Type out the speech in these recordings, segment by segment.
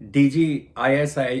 DGISI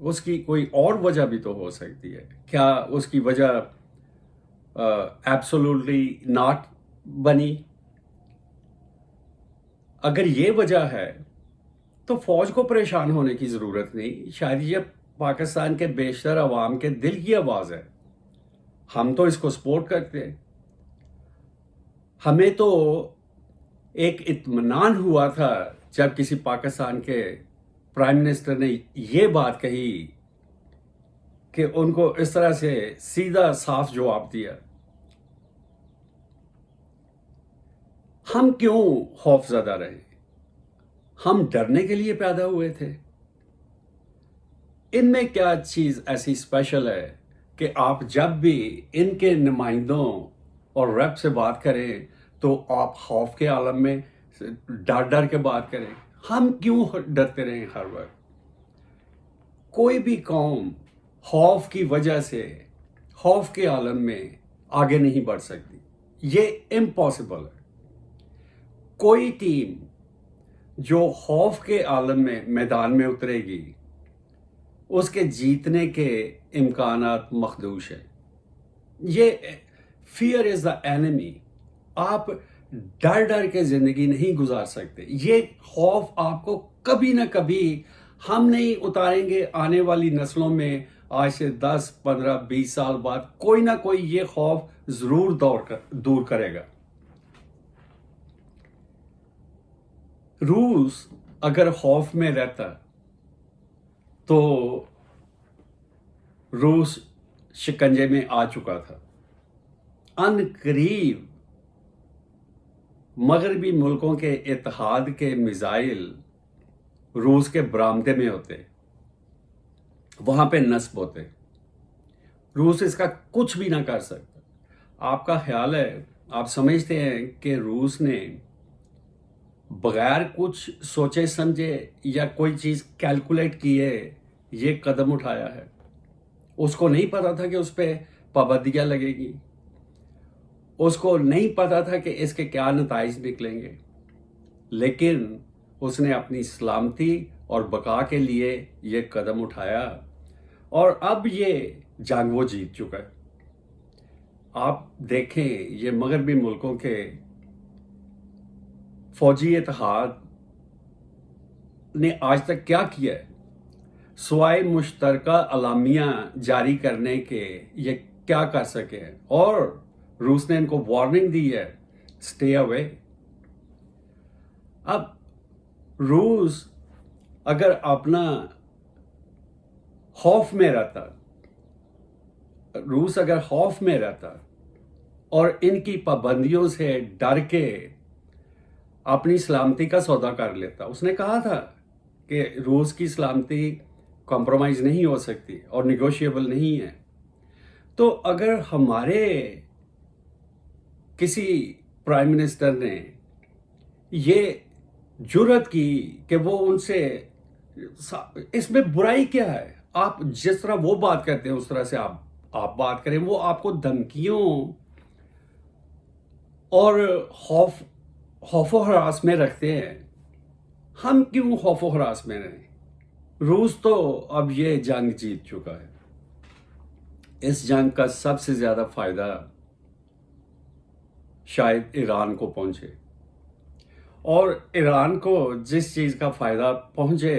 اس کی کوئی اور وجہ بھی تو ہو سکتی ہے. کیا اس کی وجہ ایبسولوٹلی ناٹ بنی؟ اگر یہ وجہ ہے تو فوج کو پریشان ہونے کی ضرورت نہیں. شاید یہ پاکستان کے بیشتر عوام کے دل کی آواز ہے. ہم تو اس کو سپورٹ کرتے ہیں. ہمیں تو ایک اطمینان ہوا تھا جب کسی پاکستان کے پرائم منسٹر نے یہ بات کہی کہ ان کو اس طرح سے سیدھا صاف جواب دیا. ہم کیوں خوف زدہ رہے؟ ہم ڈرنے کے لیے پیدا ہوئے تھے؟ ان میں کیا چیز ایسی اسپیشل ہے کہ آپ جب بھی ان کے نمائندوں اور ریپ سے بات کریں تو آپ خوف کے عالم میں ڈر ڈر کے بات کریں؟ ہم کیوں ڈرتے رہیں ہر وقت؟ کوئی بھی قوم خوف کی وجہ سے خوف کے عالم میں آگے نہیں بڑھ سکتی. یہ امپاسبل ہے. کوئی ٹیم جو خوف کے عالم میں میدان میں اترے گی اس کے جیتنے کے امکانات مخدوش ہیں. یہ فیئر از دا اینمی. آپ ڈر ڈر کے زندگی نہیں گزار سکتے. یہ خوف آپ کو کبھی نہ کبھی ہم نہیں اتاریں گے. آنے والی نسلوں میں آج سے 10 15 20 سال بعد کوئی نہ کوئی یہ خوف ضرور دور کرے گا. روس اگر خوف میں رہتا تو روس شکنجے میں آ چکا تھا. ان قریب مغربی ملکوں کے اتحاد کے میزائل روس کے برآمدے میں ہوتے, وہاں پہ نصب ہوتے. روس اس کا کچھ بھی نہ کر سکتا. آپ کا خیال ہے, آپ سمجھتے ہیں کہ روس نے بغیر کچھ سوچے سمجھے یا کوئی چیز کیلکولیٹ کیے یہ قدم اٹھایا ہے؟ اس کو نہیں پتا تھا کہ اس پہ پابندیاں لگے گی. اس کو نہیں پتا تھا کہ اس کے کیا نتائج نکلیں گے. لیکن اس نے اپنی سلامتی اور بقا کے لیے یہ قدم اٹھایا اور اب یہ جنگ وہ جیت چکا ہے. آپ دیکھیں یہ مغربی ملکوں کے فوجی اتحاد نے آج تک کیا کیا ہے سوائے مشترکہ اعلامیہ جاری کرنے کے. یہ کیا کر سکے ہیں؟ اور روس نے ان کو وارننگ دی ہے, سٹے اوے. اب روس اگر اپنا خوف میں رہتا اور ان کی پابندیوں سے ڈر کے اپنی سلامتی کا سودا کر لیتا. اس نے کہا تھا کہ روس کی سلامتی کمپرومائز نہیں ہو سکتی اور نیگوشیبل نہیں ہے. تو اگر ہمارے کسی پرائم منسٹر نے یہ جرأت کی کہ وہ ان سے, اس میں برائی کیا ہے؟ آپ جس طرح وہ بات کرتے ہیں اس طرح سے آپ بات کریں. وہ آپ کو دھمکیوں اور خوف و ہراس میں رکھتے ہیں. ہم کیوں خوف و ہراس میں رہیں؟ روس تو اب یہ جنگ جیت چکا ہے. اس جنگ کا سب سے زیادہ فائدہ شاید ایران کو پہنچے, اور ایران کو جس چیز کا فائدہ پہنچے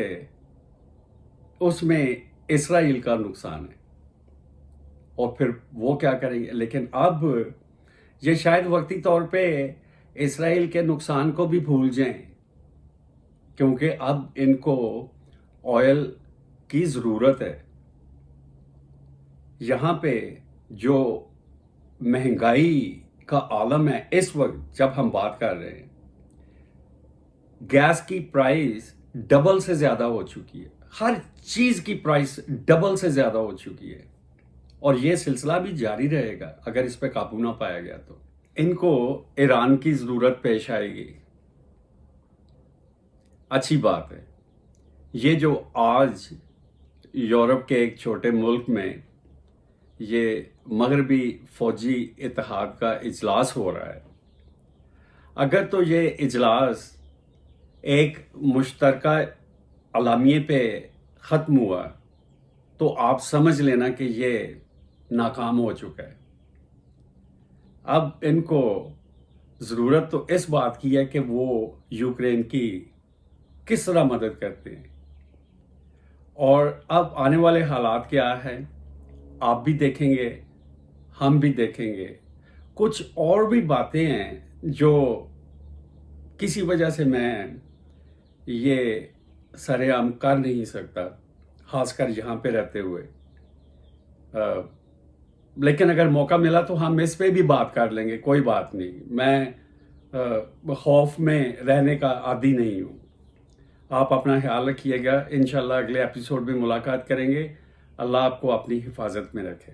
اس میں اسرائیل کا نقصان ہے, اور پھر وہ کیا کریں گے. لیکن اب یہ شاید وقتی طور پہ اسرائیل کے نقصان کو بھی بھول جائیں, کیونکہ اب ان کو آئل کی ضرورت ہے. یہاں پہ جو مہنگائی کا عالم ہے اس وقت جب ہم بات کر رہے ہیں, گیس کی پرائس ڈبل سے زیادہ ہو چکی ہے. ہر چیز کی پرائس ڈبل سے زیادہ ہو چکی ہے, اور یہ سلسلہ بھی جاری رہے گا اگر اس پہ قابو نہ پایا گیا. تو ان کو ایران کی ضرورت پیش آئے گی. اچھی بات ہے. یہ جو آج یورپ کے ایک چھوٹے ملک میں یہ مغربی فوجی اتحاد کا اجلاس ہو رہا ہے, اگر تو یہ اجلاس ایک مشترکہ اعلامیے پہ ختم ہوا تو آپ سمجھ لینا کہ یہ ناکام ہو چکا ہے۔ اب ان کو ضرورت تو اس بات کی ہے کہ وہ یوکرین کی کس طرح مدد کرتے ہیں، اور اب آنے والے حالات کیا ہیں آپ بھی دیکھیں گے، ہم بھی دیکھیں گے۔ کچھ اور بھی باتیں ہیں جو کسی وجہ سے میں یہ سر عام کر نہیں سکتا، خاص کر یہاں پہ رہتے ہوئے، لیکن اگر موقع ملا تو ہم اس پہ بھی بات کر لیں گے، کوئی بات نہیں۔ میں خوف میں رہنے کا عادی نہیں ہوں۔ آپ اپنا خیال رکھیے گا، انشاءاللہ اگلے ایپیسوڈ میں ملاقات کریں گے۔ اللہ آپ کو اپنی حفاظت میں رکھے۔